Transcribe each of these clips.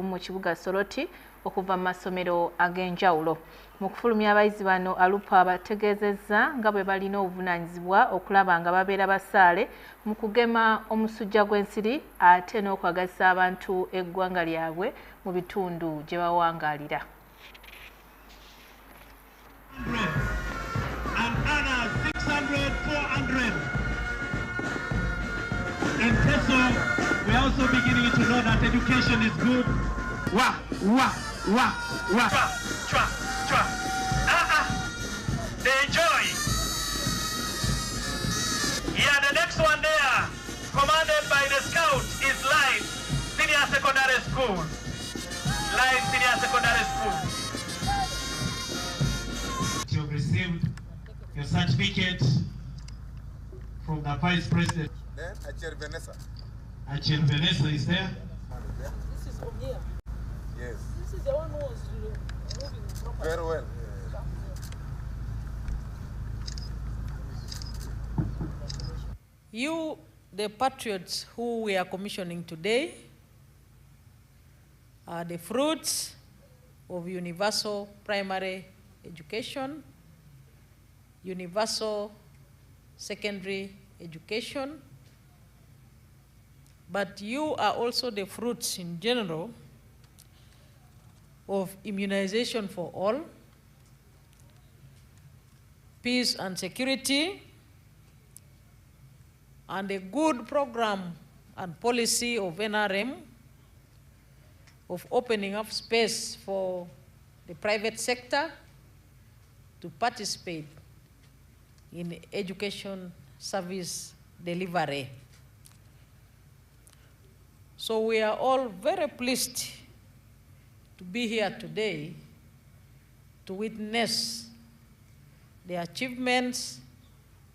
mu kibuga Soroti okuva mu masomero ag'enjawulo. Mu kufulumya abayizi bano Alupa bategeezezza nga bwe balina obuvunaanyizibwa okulaba nga babeera basaale mu kugema omusujja gw'ensiri ate n'okwagazisa abantu eggwanga lyabwe mu bitundu gye bawangaalira. And Anna 600, 400. And so we're also beginning to know that education is good. Wah, wah, wah, wah. Chwa, chwa, chwa. They enjoy. Yeah, the next one there, commanded by the scout, is Live Senior Secondary School. Live Senior Secondary School. You've received your certificate from the Vice President. Then Achir Vanessa. Achir Vanessa is there. This is from here. Yes. This is the one who was moving properly. Very well. You, the patriots who we are commissioning today, are the fruits of universal primary education, universal secondary education, but you are also the fruits in general of immunization for all, peace and security, and a good program and policy of NRM of opening up space for the private sector to participate in education service delivery. So we are all very pleased to be here today to witness the achievements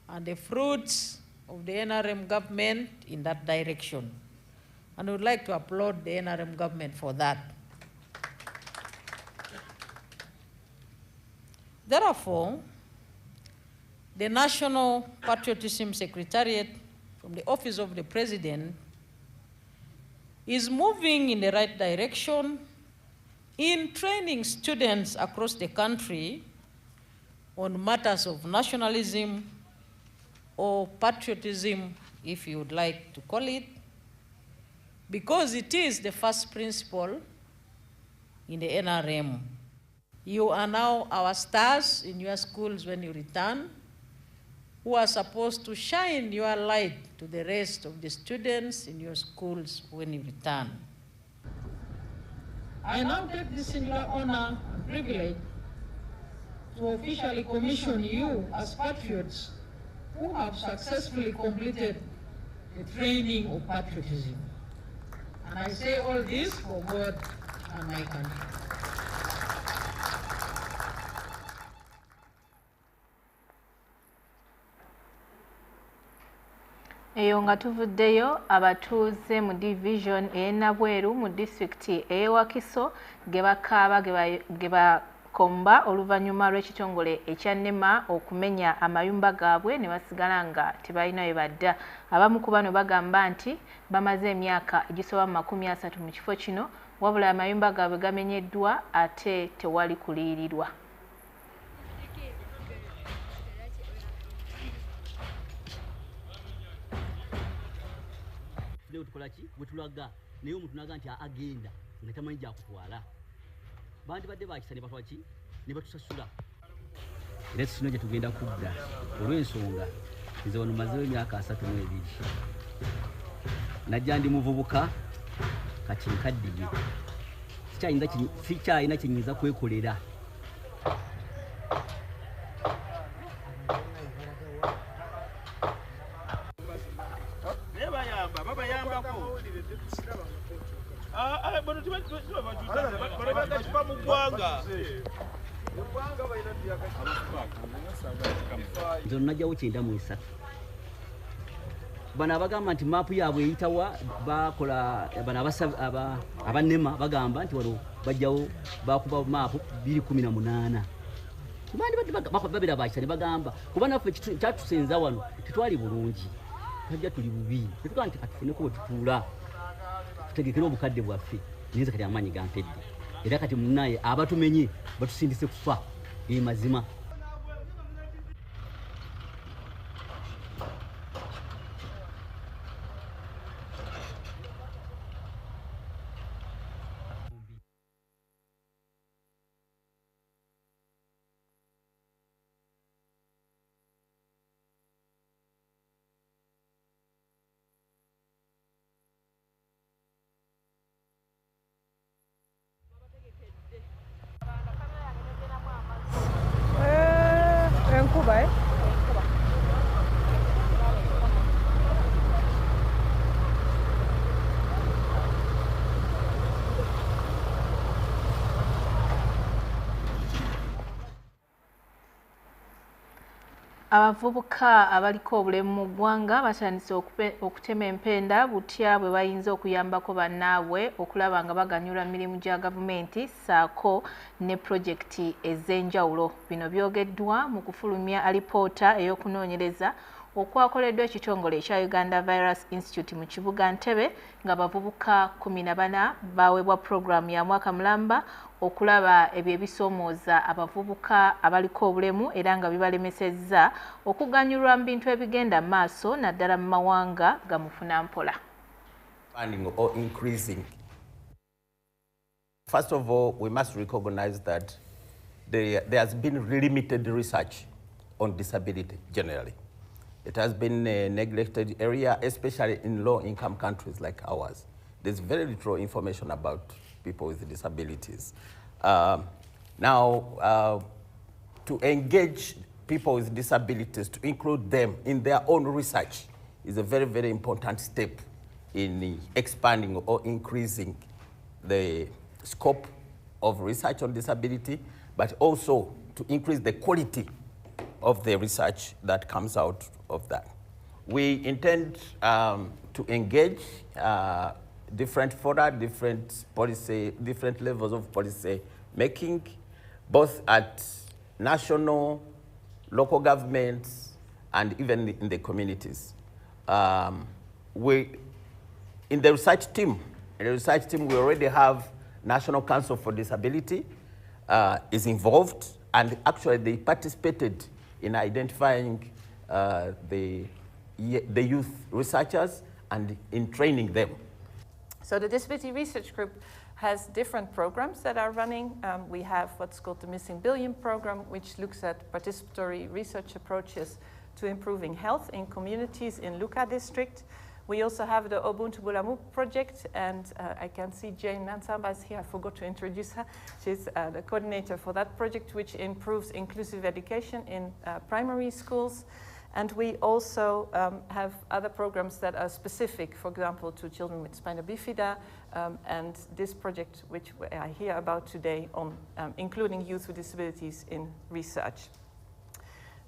and the fruits of the NRM government in that direction. And I would like to applaud the NRM government for that. Therefore, the National Patriotism Secretariat from the Office of the President is moving in the right direction in training students across the country on matters of nationalism or patriotism, if you would like to call it, because it is the first principle in the NRM. You are now our stars in your schools when you return, who are supposed to shine your light to the rest of the students in your schools when you return. I now take this singular honor and privilege to officially commission you as patriots who have successfully completed the training of patriotism. And I say all this for God and my country. Eyo nga tuvuddeyo abatuuze mu division Nabweru mu district Wakiso gebakaaba gebakomba oluvannyuma lw'ekitongole ekya NEMA okumenya amayumba gaabwe ne basigala nga tebalina we badda. Abamu ku bano bagamba nti bamaze emyaka egisoba mu 30 mu kifo kino wabula amayumba gaabwe gamenyeddwa ate tewali kuliyirirwa. Leo tukolaki bwetulaga naye omuntu naga nti agenda nga tamanyi gyakutwala bandi badde bakisane batwaki ne batusasula era sino gye tugenda kudda olw'ensonga nze wano mazeyo emyaka 32 najja ndi muvubuka kati nkaddiye sikyayina kyenyinza kwekolera. Nze najjawo kyenda mu 3 bano abagamba nti maapu yaabwe eyitawa bakola bano abanema bagamba nti wano bajjawo bakuba maapu 218 bandi babira bakisa ne bagamba kuba naffe kyatusenza wano tetwali bulungi tajja tuli bubi tetuga nti katufune ko tutuula tutegekera obukadde bwaffe ninze kati amanyi gampedde era kati munaye abatumenye batusindise kufa mazima. Abavubuka abaliko obulemu mu ggwanga batandise okutema empenda butya bwe bayinza okuyambako bannaabwe okulaba nga baganyula mirimu gya gavumenti ssaako ne pulojekiti ez'enjawulo. Bino byogeddwa mu kufulumya alipoota ey'okunoonyereza okwakoleddwa ekitongole ekya Uganda Virus Institute mu kibuga Ntebe nga abavubuka 14 baweebwa pulogulaamu ya mwaka mulamba okulaba ebyo ebisoomooza abavubuka abaliko obulemu era nga bibalemesezza okuganyulwa mu bintu ebigenda maaso naddala mu mawanga gamufuna mpola. Or increasing. First of all, we must recognize that there has been limited research on disability generally. It has been a neglected area, especially in low-income countries like ours. There's very little information about people with disabilities. Now, to engage people with disabilities, to include them in their own research is a very, very important step in expanding or increasing the scope of research on disability, but also to increase the quality of the research that comes out of that. We intend to engage different fora, different policy, different levels of policy making, both at national, local governments, and even in the communities. In the research team, we already have National Council for Disability is involved, and actually they participated in identifying the youth researchers and in training them. So the Disability Research Group has different programs that are running. We have what's called the Missing Billion program, which looks at participatory research approaches to improving health in communities in Luka district. We also have the Ubuntu Bulamu project, and I can see Jane Nansamba is here. I forgot to introduce her. She's the coordinator for that project, which improves inclusive education in primary schools. And we also have other programs that are specific, for example, to children with spina bifida, and this project, which I hear about today, on including youth with disabilities in research.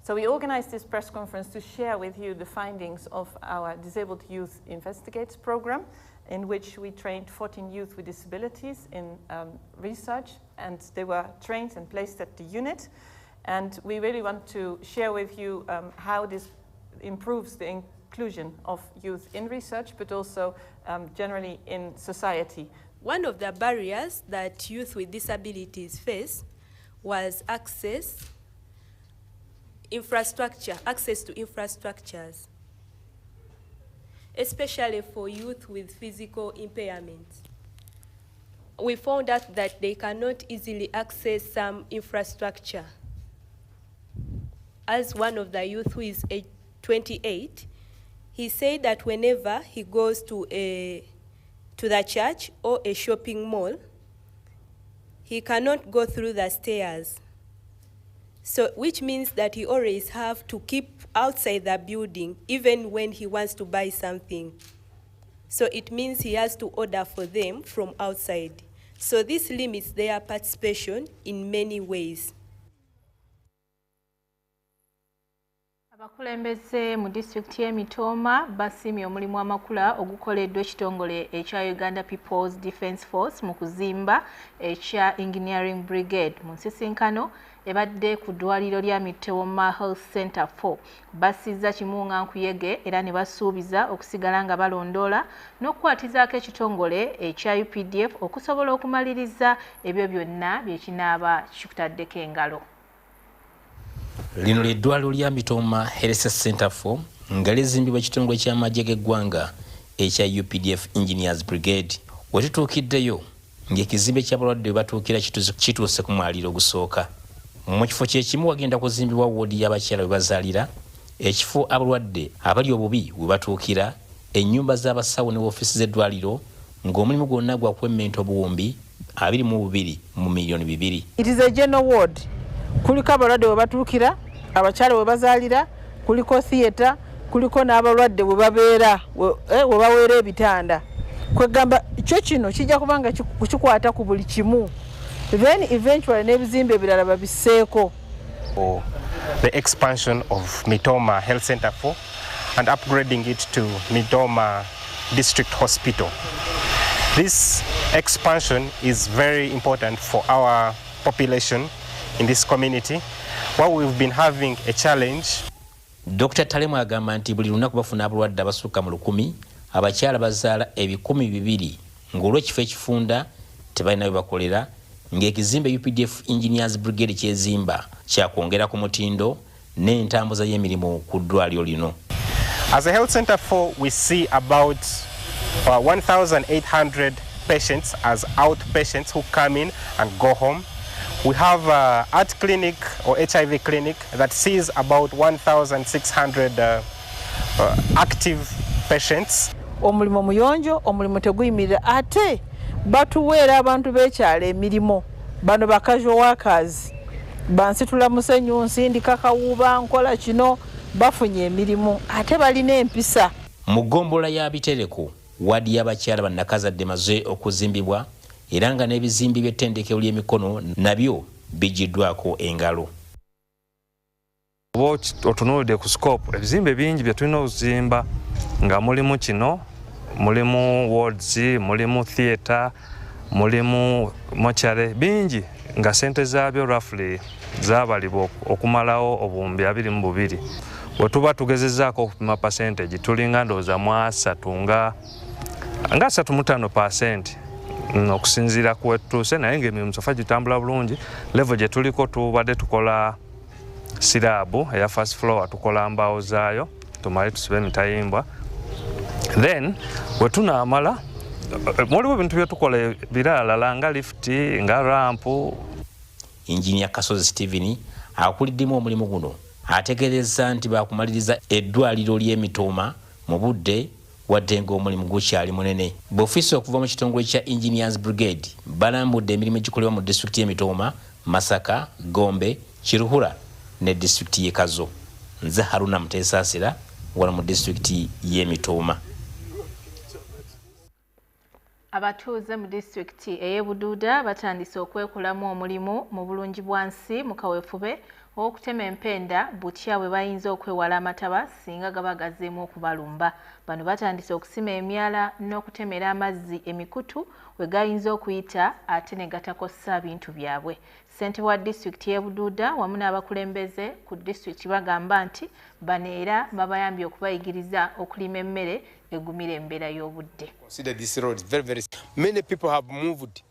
So we organized this press conference to share with you the findings of our Disabled Youth Investigates program, in which we trained 14 youth with disabilities in research, and they were trained and placed at the unit. And we really want to share with you how this improves the inclusion of youth in research, but also generally in society. One of the barriers that youth with disabilities face was access to infrastructures, especially for youth with physical impairments. We found out that they cannot easily access some infrastructure. As one of the youth who is age 28, he said that whenever he goes to the church or a shopping mall, he cannot go through the stairs. So, which means that he always have to keep outside the building, even when he wants to buy something. So it means he has to order for them from outside. So this limits their participation in many ways. Abakulembeze mu disitulikiti y'Emitooma basiimye omulimu amakula ogukoleddwa ekitongole ekya Uganda People's Defence Force mu kuzimba ekya Engineering Brigade mu nsisinkano ebadde ku ddwaliro lya Mitooma Health Center 4. Basizza Kimunga Nkuyege era ne basuubiza okusigala nga balondoola n'okukwatizaako ekitongole ekya UPDF okusobola okumaliriza ebyo byonna bye kinaaba kikutaddeko engalo. Lino ly'eddwaliro lya Mitooma Health Center 4 nga lizimbibwa ekitongole ky'amagye g'eggwanga ekya UPDF Engineers Brigade. We tutuukiddeyo ng'ekizimbe ky'abalwadde we batuukira kituuse ku mwaliiro ogusooka. Mu kifo kyekimu wagenda kuzimbibwa woodi y'abakyala we bazaalira, ekifo abalwadde abali obubi we batuukira, ennyumba z'abasawo ne woofiisi z'eddwaliro, ng'omulimu gwonna gwa kwemmenta obuwumbi 22 mu miliyoni 2. It is a general ward. Kuliko abalwadde we batuukira, abakyala we bazaalira, kuliko theatre, kuliko n'abalwadde we babeera we baweera ebitanda. Kwegamba kyo kino kijja kubanga kukikwata ku buli kimu. Then eventually n'ebizimbe ebirala babisseeko. The expansion of Mitooma Health Center 4 and upgrading it to Mitooma District Hospital. This expansion is very important for our population in this community, where we've been having a challenge. Dr. Talemu agamba nti buli lunaku bafuna abalwadde abasukka mu 100, abakyala bazaala 200 ng'olw'ekifo ekifunda tebalina bye bakolera, ng'ekizimbe UPDF Engineers Brigade kyezimba kyakwongera ku mutindo n'entambuza y'emirimu ku ddwaliro lino. As a health center 4, we see about 1,800 patients as outpatients who come in and go home. We have an art clinic or HIV clinic that sees about 1,600 active patients. Omulimu muyonjo, omulimu teguyimirira ate batuweera abantu b'ekyalo emirimu. Bano ba casual workers. Bansitula musenyu nsindika kawuuba nkola kino bafunye emirimu ate balina empisa. Mu ggombolola ya Bitereko, wadi y'abakyala bannakazadde maze okuzimbibwa era nga n'ebizimbi by'ettendekero ly'emikono nabyo bigiddwako engalo. Otunuulidde ku scope ebizimbe bingi bye tulina okuzimba nga mulimu kino, mulimu wards, mulimu theatre, mulimu mochare bingi nga sente zaabyo roughly zaabalibwa okumalawo obuwumbi 22. We tuba tugezezzaako okupima percentage tulinga ndowooza mu 35% okusinziira ku wetuuse, naye ng'emirimu sofa gitambula bulungi. Level gye tuliko tubadde tukola sirabu eya first floor, tukola mbaawo zaayo tumale tusibe emitayimbwa. Then we tunaamala muliwo ebintu bye tukola birala nga lifti nga rampu. Engineer Kasozi Steven akuliddemu omulimu guno ategeereza nti baakumaliriza eddwaliro ly'Emitooma mu budde wadde ng'omulimu gukyali munene. B'ofiisi okuva mu kitongole kya Engineers Brigade balambudde emirimu egikolebwa mu disitulikiti y'Emitooma, Masaka, Gombe, Kiruhura ne disitulikiti y'e Kazo. Nze Haruna Muteesaasira wano mu disitulikiti y'Emitooma. Abatuuze mu disitulikiti ey'e Buduuda batandise okwekolamu omulimu mu bulungibwansi mu kaweefube okutema empenda butya bwe bayinza okwewala amataba singa gaba gazeemu okubalumba. Bano batandise okusima emyala n'okutemera amazzi emikutu we gayinza okuyita ate ne gatakosa bintu byabwe. Ssentebe wa disitulikiti y'e Buduuda wamu n'abakulembeze ku disitulikiti bagamba nti bano era babayambye okubayigiriza okulima emmere egumira embeera y'obudde. Consider this road very many people have moved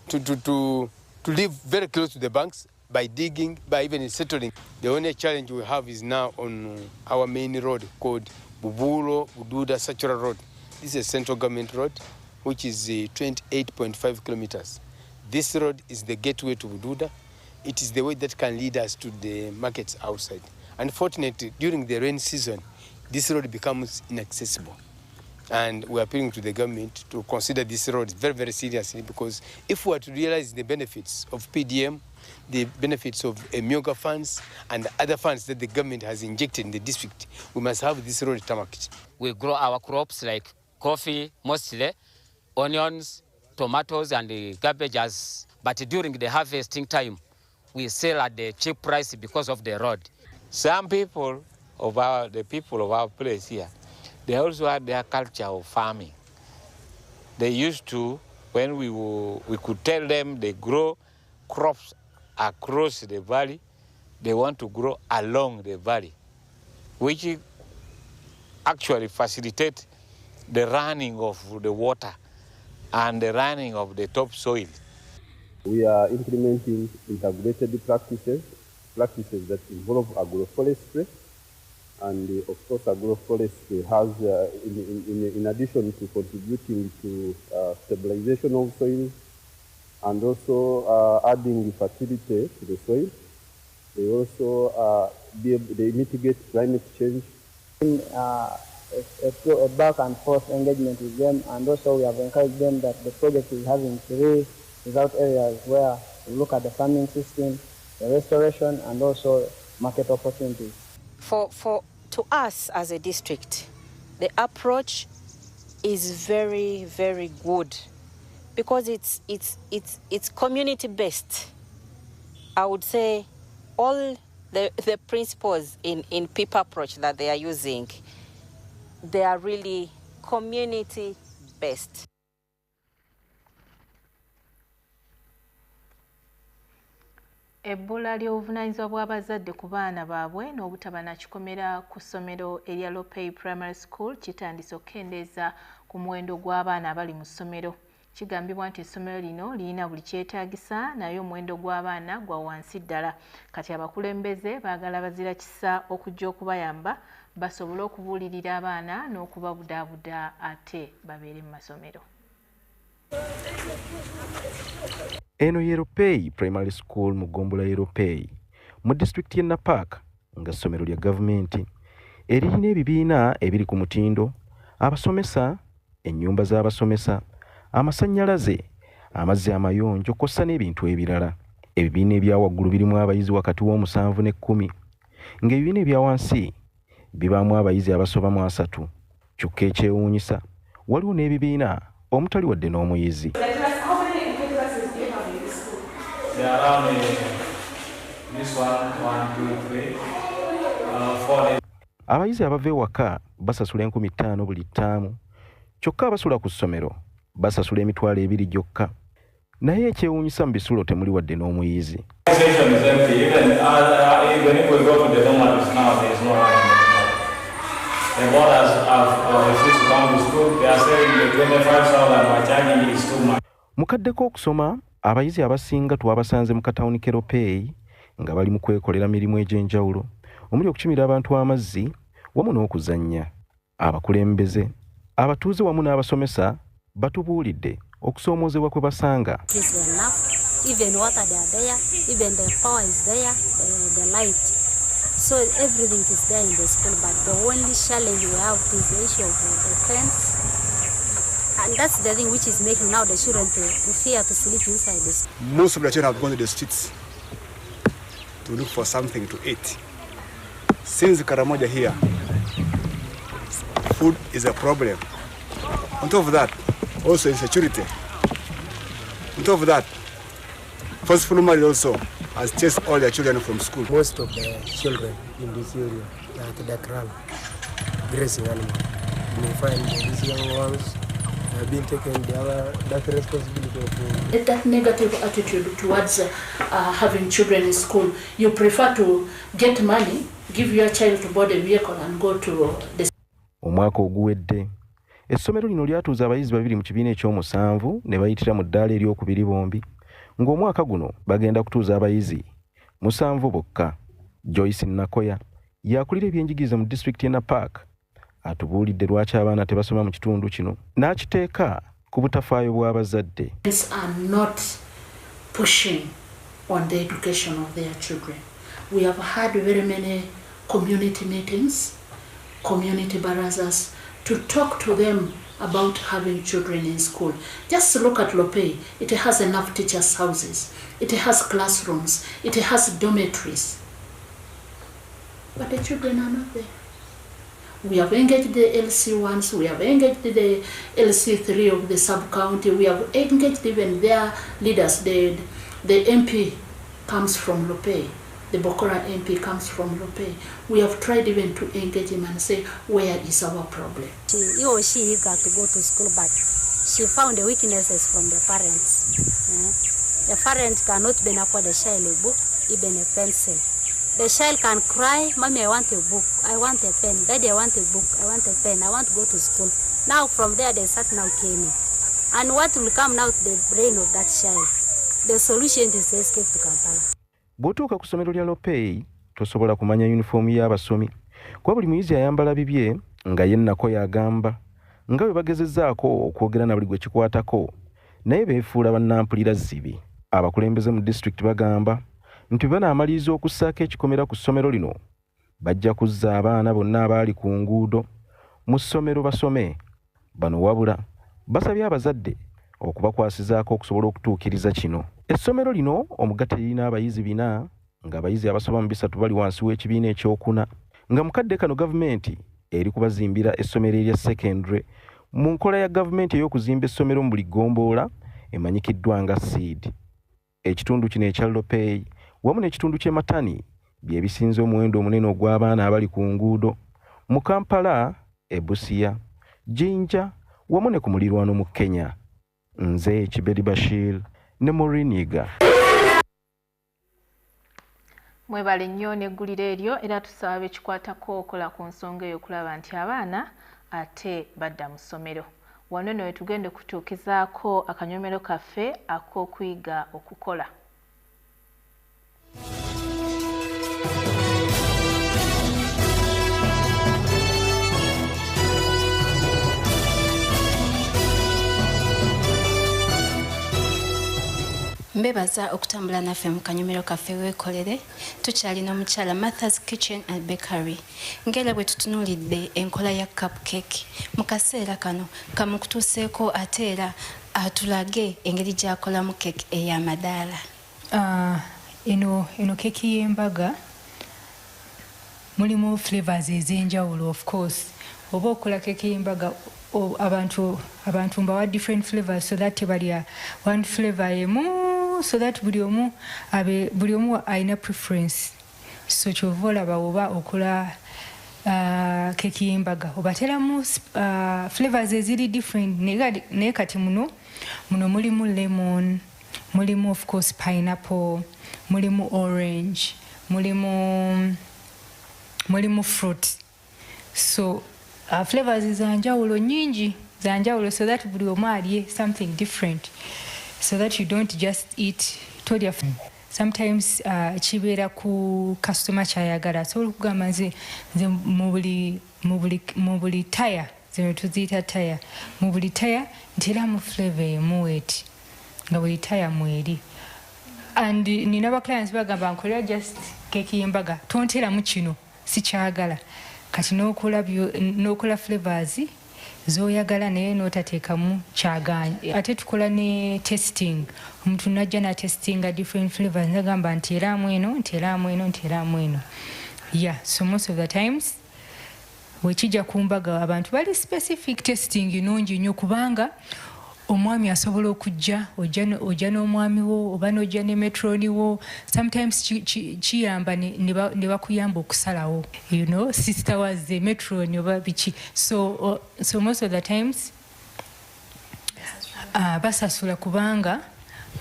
to live very close to the banks by digging, by even settling. The only challenge we have is now on our main road called Bubulo Buduuda Sachura Road. This is a central government road which is 28.5 kilometers. This road is the gateway to Buduuda. It is the way that can lead us to the markets outside. Unfortunately, during the rain season, this road becomes inaccessible. And we are appealing to the government to consider this road very seriously, because if we are to realize the benefits of PDM, the benefits of Myoga funds and other funds that the government has injected in the district, we must have this road tarmacked. We grow our crops like coffee, mostly, onions, tomatoes and cabbages. But during the harvesting time, we sell at the cheap price because of the road. Some people of the people of our place here, they also had their culture of farming. They used to, when we could tell them they grow crops across the valley, they want to grow along the valley, which actually facilitate the running of the water and the running of the topsoil. We are implementing integrated practices that involve agroforestry, and of course agroforestry has, in addition to contributing to stabilization of soil and also adding fertility to the soil, they also they mitigate climate change. A back and forth engagement with them, and also we have encouraged them that the project is having 3 result areas where we look at the farming system, the restoration, and also market opportunities. To us as a district, the approach is very, very good because it's community based. I would say all the principles in PEEP approach that they are using, they are really community based. Ebbula ly'obuvunaanyizibwa bw'abazadde ku baana baabwe n'obutaba na kikomera ku ssomero erya Lopey Primary School kitandise okukendeeza ku muwendo gw'abaana abali mu ssomero. Kigambibwa nti essomero lino lirina buli kyetaagisa naye omuwendo gw'abaana gwa wansi ddala. Kati abakulembeze baagala bazira kisa okujja okubayamba basobole okubuulirira abaana n'okubabudaabuda ate babeere mu masomero. Eno Lopey Primary School mu ggombolola Lopey mu district y'e Napark nga ssomero lya gavumenti erina ebibiina ebiri ku mutindo, abasomesa, ennyumba z'abasomesa, amasannyalaze, amazzi amayonjo kw'ossa n'ebintu ebirala. Ebibiina ebya waggulu birimu abayizi wakati w'7 ne 10, ng'ebibiina ebya wansi bibaamu abayizi abasoba mu 3. Kyokka ekyewuunyisa waliwo n'ebibiina omutali wadde n'omuyizi. There are this one, 1, 2, 3, 4. Abayizi abava ewaka basasula 5,000 buli ttaamu, kyokka abasula ku ssomero basasula 2,000 gyokka. Naye ekyewuunyisa mu bisulo temuli wadde n'omuyizi. Even if we go to the dormitories now, there is no one. The boarders have refused to come to school. They are saying the 25,000 we're charging is too much. Mukaddeko okusoma, abayizi abasinga twabasanze mu katawuni ke Lopey nga bali mu kwekolera mirimu egy'enjawulo omuli okukimira abantu amazzi wamu n'okuzannya. Abakulembeze, abatuuze wamu n'abasomesa batubuulidde okusoomoozebwa kwe basanga. Even water they are there, even the power is there, the light. So everything is there in the school, but the only challenge we have is the issue of the fence. And that's the thing which is making now the children to fear to sleep inside this. Most of the children have gone to the streets to look for something to eat. Since Karamoja here, food is a problem. On top of that, also insecurity. On top of that, forceful marriage also has chased all their children from school. Most of the children in this area are at the ground, grazing animals. You may find these young ones have been taken that responsibility of that negative attitude towards having children in school. You prefer to get money, give your child to board a vehicle and go to the... Omwaka oguwedde essomero lino lyatuuza abayizi 2 mu kibiina ekyomusanvu ne bayitira mu ddaala eryokubiri bombi, ng'omwaka guno bagenda kutuuza abayizi 7 bokka. Joyce Nakoya yakulira ebyenjigiriza mu district y'e Napark atubuulidde lwaki abaana tebasoma mu kitundu kino n'akiteeka ku butafaayo bw'abazadde. Parents are not pushing on the education of their children. We have had very many community meetings, community barazas, to talk to them about having children in school. Just look at Lopey. It has enough teachers' houses. It has classrooms. It has dormitories. But the children are not there. We have engaged the LC1s, we have engaged the LC3 of the sub-county, we have engaged even their leaders. The MP comes from Lopey. the Bokora MP comes from Lope. We have tried even to engage him and say, where is our problem? He or she got to go to school, but she found the weaknesses from the parents. The parent cannot be afford the child a book, even a pencil. The child can cry, Mommy, I want a book, I want a pen, Daddy, I want a book, I want a pen, I want to go to school. Now from there they start now gaming. And what will come now to the brain of that child? The solution is to escape to Kampala. Bw'otuuka ku ssomero lya Lopei tosobola kumanya yunifoomu y'abasomi kuba buli muyizi ayambala bibye nga ye nnako yagamba nga bwe bagezezzaako okwogera na buli gwe kikwatako naye beefuula bannampulira zzibi. Abakulembeze mu disitulikiti bagamba nti banaamaliriza okussaako ekikomera ku ssomero lino bajja kuzza abaana bonna abaali ku nguudo mu ssomero basome. Bano wabula basabye abazadde okubakwasizaako okusobola okutuukiriza kino. Essomero lino omugatte lirina abayizi 4 ng'abayizi abasoba mu 3 bali wansi w'ekibiina ekyokuna nga mukadde kano gavumenti eri kubazimbira essomero erya secondary mu nkola ya gavumenti ey'okuzimba essomero mu buli ggomboola emanyikiddwa nga seed. Ekitundu kino ekya Lopei wamu n'ekitundu ky'e Matani bye bisinze omuwendo omunene ogw'abaana abali ku nguudo mu Kampala, e Busia, Jinja wamu ne ku mulirwano mu Kenya. Nze Kibedi Bashir ne Moriniga. Mwebale nnyo n'egguliro eryo era tusaba ekikwatako okola ku nsonga eyo okulaba nti abaana ate badda mu ssomero. Wano nno tugende kutuukizaako akanyomero kaffe ak'okuyiga okukola. Mbebaza okutambula naffe mu kanyomero kaffe weekolere tukyalina omukyala Martha's Kitchen and Bakery ng'era bwe tutunuulidde enkola ya cupcake mu kaseera kano kamukutuuseeko ate era atulage engeri gy'akolamu cake ey'amadaala. Eno keki y'embaga mulimu flavors ez'enjawulo of course. Oba okola keki y'embaga abantu mbawa different flavors so that tebalya one flavor emu so that buli omu alina preference. So kyova olaba oba okola keki y'embaga obateramu flavors eziri different naye kati muno mulimu lemon, mulimu of course pineapple, mulimu orange, mulimu fruit. So flavors zanjawulo nyingi zanjawulo so that buli omu alye something different so that you don't just eat tolya. Sometimes kibeera ku customer kyayagala so okugamba nze mu buli taya zino tuziyita taya mu buli taya nteramu flavor emu eti nga buli taya mweri. And nina ba clients bagamba nkolera just keki y'embaga tonteramu kino sikyagala kati n'okola flavors zoyagala naye n'otateekamu kyaganya. Ate tukola ne testing, omuntu najja na testinga different flavors nagamba nteeramu eno nteeramu eno nteeramu eno. Yeah, so most of the times wekijja ku mbaga abantu bali specific testing nungi nnyo kubanga omwami asobola okujja ojja n'omwami wo oba n'ojja ne metroni wo. Sometimes kiyamba ne bakuyamba okusalawo, you know, sister wazze metroni oba biki. So most of the times basasula kubanga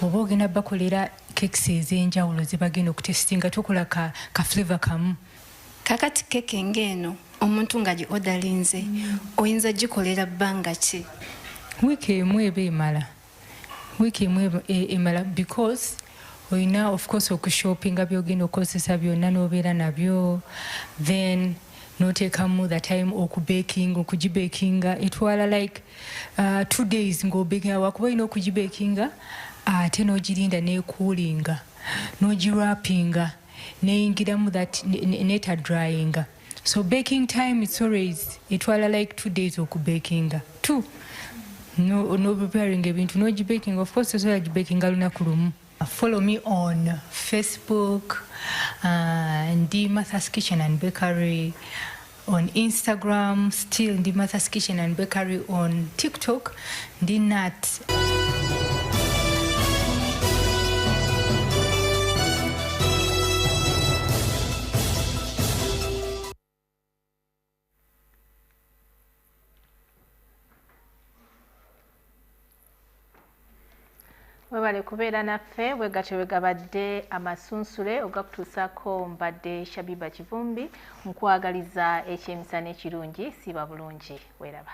oba ogenda bakolera cakes ez'enjawulo ze bagenda okutestinga tokola ka flavor kamu. Kakati keke ng'eno omuntu nga gi odalinze oyinza gikolera bbanga ki? Wiki emu eba emala because oyina of course okushopinga byogenda okozesa byonna n'obeera nabyo, then noteekamu the time okugibakinga etwala like 2 days ng'obakinga wakuba olina okugibakinga ate n'ogirinda n'ekuulinga n'ogirapinga neyingiramu that neta dryinga. So baking time it's always etwala like 2 days okubakinga 2. No preparing ebintu no baking of course so baking lunaku lumu. Follow me on Facebook ndi Martha's Kitchen and Bakery, on Instagram still ndi Martha's Kitchen and Bakery, on TikTok ndi Nat. Webale kubeera naffe bwegatyo bwegabadde amasunsule ogakutuusako mbadde Shabibah Kivumbi nkwagaliza ekyemisana ekirungi siba bulungi weraba.